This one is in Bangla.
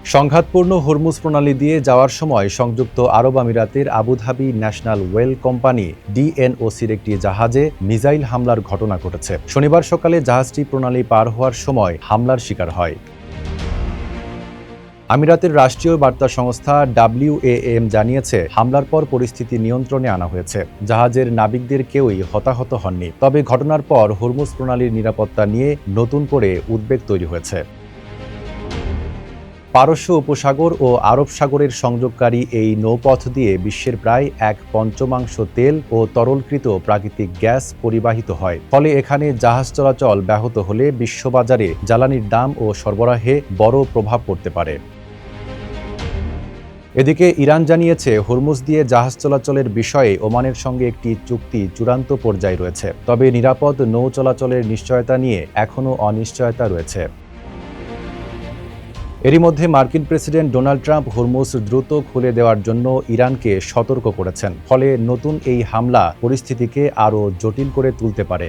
সংঘাতপূর্ণ হরমুজ প্রণালী দিয়ে যাওয়ার সময় সংযুক্ত আরব আমিরাতের আবুধাবি ন্যাশনাল ওয়েল কোম্পানি ডিএনওসির একটি জাহাজে মিসাইল হামলার ঘটনা ঘটেছে। শনিবার সকালে জাহাজটি প্রণালী পার হওয়ার সময় হামলার শিকার হয়। আমিরাতের রাষ্ট্রীয় বার্তা সংস্থা WAM জানিয়েছে, হামলার পর পরিস্থিতি নিয়ন্ত্রণে আনা হয়েছে। জাহাজের নাবিকদের কেউই হতাহত হননি। তবে ঘটনার পর হরমুজ প্রণালীর নিরাপত্তা নিয়ে নতুন করে উদ্বেগ তৈরি হয়েছে। পারস্য উপসাগর ও আরব সাগরের সংযোগকারী এই নৌপথ দিয়ে বিশ্বের প্রায় 1/5 তেল ও তরলকৃত প্রাকৃতিক গ্যাস পরিবাহিত হয়। ফলে এখানে জাহাজ চলাচল ব্যাহত হলে বিশ্ববাজারে জ্বালানির দাম ও সরবরাহে বড় প্রভাব পড়তে পারে। এদিকে ইরান জানিয়েছে, হরমুজ দিয়ে জাহাজ চলাচলের বিষয়ে ওমানের সঙ্গে একটি চুক্তি চূড়ান্ত পর্যায়ে রয়েছে। তবে নিরাপদ নৌ চলাচলের নিশ্চয়তা নিয়ে এখনও অনিশ্চয়তা রয়েছে। এরই মধ্যে মার্কিন প্রেসিডেন্ট ডোনাল্ড ট্রাম্প হরমুজ দ্রুত খুলে দেওয়ার জন্য ইরানকে সতর্ক করেছেন। ফলে নতুন এই হামলা পরিস্থিতিকে আরও জটিল করে তুলতে পারে।